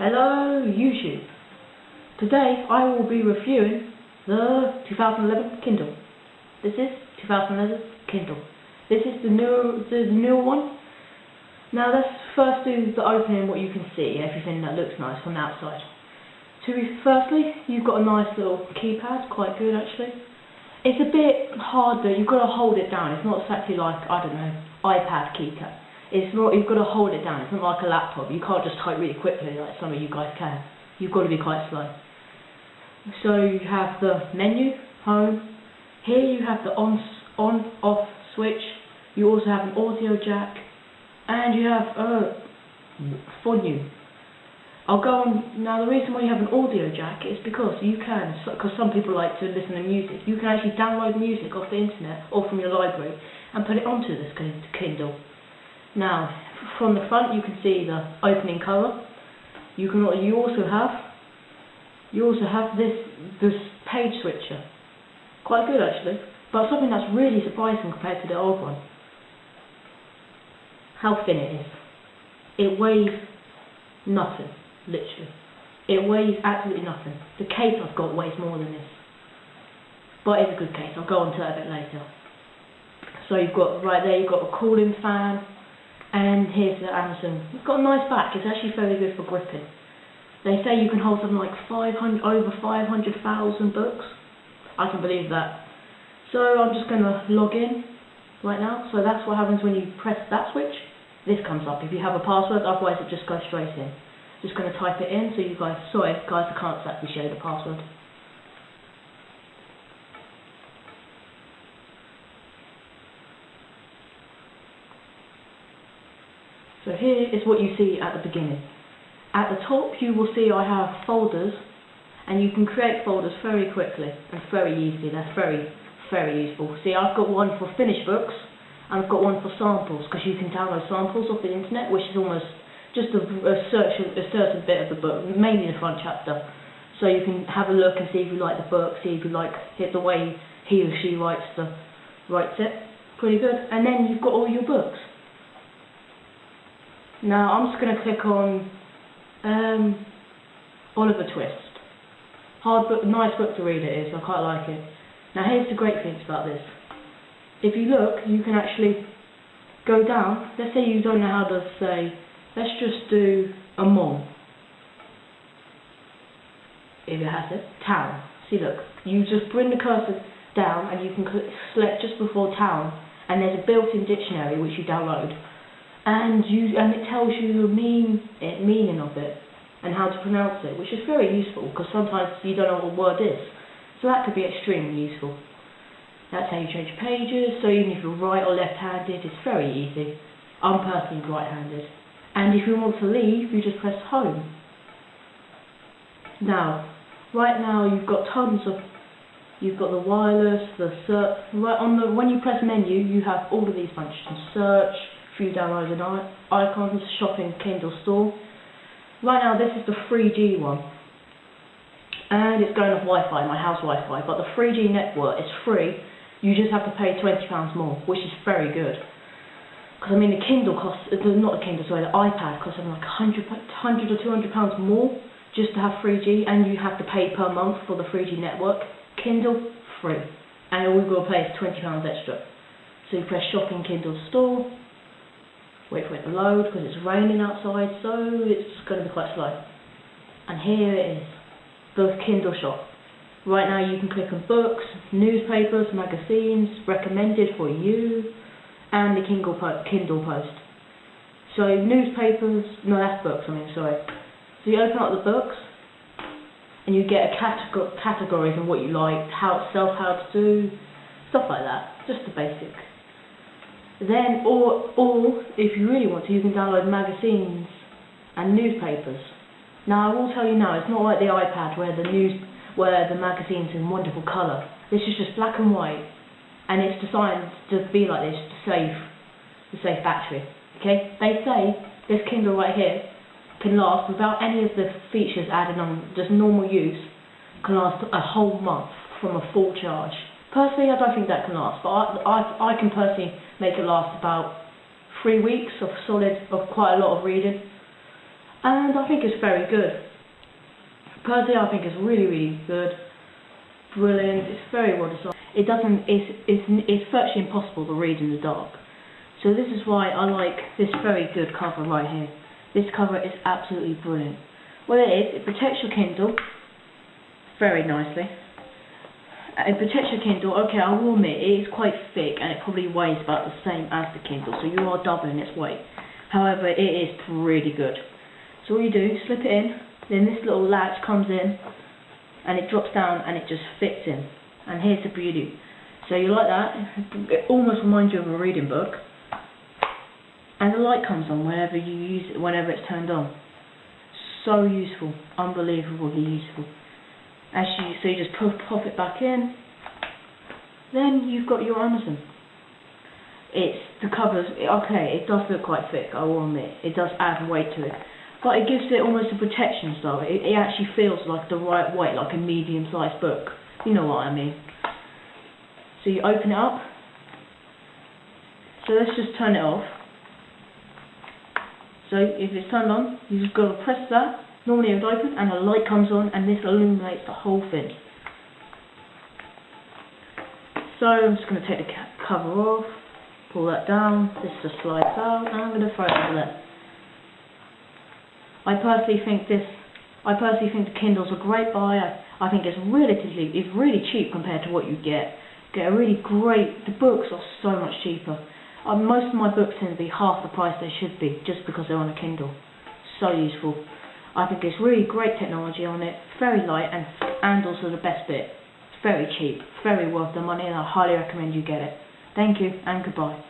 Hello YouTube. Today I will be reviewing the 2011 Kindle. This is 2011 Kindle. This is the newer one. Now let's first do the opening, what you can see, everything that looks nice from the outside. Firstly, you've got a nice little keypad, quite good actually. It's a bit hard though, you've got to hold it down. It's not exactly like, I don't know, iPad keypad. It's not, you've got to hold it down. It's not like a laptop. You can't just type really quickly like some of you guys can. You've got to be quite slow. So you have the menu, home. Here you have the on-off switch. You also have an audio jack, and you have volume. I'll go on now. The reason why you have an audio jack is because some people like to listen to music. You can actually download music off the internet or from your library and put it onto this Kindle. Now, from the front you can see the opening cover. You also have this page switcher. Quite good actually, but something that's really surprising compared to the old one. How thin it is. It weighs nothing, literally. It weighs absolutely nothing. The case I've got weighs more than this. But it's a good case, I'll go on to that a bit later. So you've got, right there, you've got a cooling fan. And here's the Amazon. It's got a nice back. It's actually very good for gripping. They say you can hold something like over 500,000 books. I can believe that. So I'm just going to log in right now. So that's what happens when you press that switch. This comes up if you have a password. Otherwise it just goes straight in. Just going to type it in. So you guys, sorry guys, I can't exactly show you the password. So here is what you see at the beginning. At the top you will see I have folders, and you can create folders very quickly and very easily. That's very, very useful. See, I've got one for finished books and I've got one for samples, because you can download samples off the internet, which is almost just a certain bit of the book, mainly the front chapter. So you can have a look and see if you like the book, see if you like the way he or she writes it. Pretty good. And then you've got all your books. Now I'm just going to click on Oliver Twist. Hard book, nice book to read it is, I quite like it. Now here's the great things about this. If you look, you can actually go down. Let's say you don't know how to say, let's just do a mall. If it has it, town. See, look, you just bring the cursor down and you can select just before town, and there's a built-in dictionary which you download. And it tells you the meaning of it and how to pronounce it, which is very useful because sometimes you don't know what a word is. So that could be extremely useful. That's how you change pages. So even if you're right or left-handed, it's very easy. I'm personally right-handed. And if you want to leave, you just press home. Now, right now you've got you've got the wireless, the search. When you press menu, you have all of these functions: search, few downloaded icons, shopping, Kindle store. Right now this is the 3G one, and it's going off Wi-Fi, my house Wi-Fi, but the 3G network is free. You just have to pay £20 more, which is very good. Because I mean the Kindle costs, the iPad costs something like £100 or £200 more just to have 3G, and you have to pay per month for the 3G network. Kindle, free. And all you've got to pay is £20 extra. So you press shopping, Kindle store. Wait for it to load because it's raining outside, so it's going to be quite slow. And here it is, the Kindle shop. Right now you can click on books, newspapers, magazines, recommended for you, and the Kindle post. So newspapers, no that's books, sorry. So you open up the books, and you get a categories of what you like, how to do, stuff like that, just the basic. Then, or if you really want to, you can download magazines and newspapers. Now, I will tell you now, it's not like the iPad where the magazine's in wonderful colour. This is just black and white, and it's designed to be like this to save battery. Okay? They say this Kindle right here can last without any of the features added on, just normal use, can last a whole month from a full charge. Personally, I don't think that can last, but I can personally make it last about 3 weeks of quite a lot of reading. and I think it's very good. Personally, I think it's really, really good, brilliant. It's very well designed. It doesn't. It's virtually impossible to read in the dark. So this is why I like this very good cover right here. This cover is absolutely brilliant. What it is, it protects your Kindle very nicely. It protects your Kindle. Okay, I will admit it is quite thick and it probably weighs about the same as the Kindle, so you are doubling its weight. However, it is really good. So all you do, slip it in, then this little latch comes in and it drops down and it just fits in. And here's the beauty. So you like that, it almost reminds you of a reading book. And the light comes on whenever you use it, whenever it's turned on. So useful, unbelievably useful. So you just pop it back in. Then you've got your Amazon. The covers, okay, it does look quite thick, I will admit. It does add weight to it. But it gives it almost a protection style. It actually feels like the right weight, like a medium-sized book. You know what I mean. So you open it up. So let's just turn it off. So if it's turned on, you just got to press that. Normally it would open and a light comes on and this illuminates the whole thing. So I'm just going to take the cover off, pull that down, this just slides out and I'm going to throw it over there. I personally think the Kindle's a great buy. I think it's really cheap compared to what you get. Get a really great, the books are so much cheaper. Most of my books tend to be half the price they should be, just because they're on a Kindle. So useful. I think it's really great technology on it, very light, and also the best bit, it's very cheap, very worth the money, and I highly recommend you get it. Thank you, and goodbye.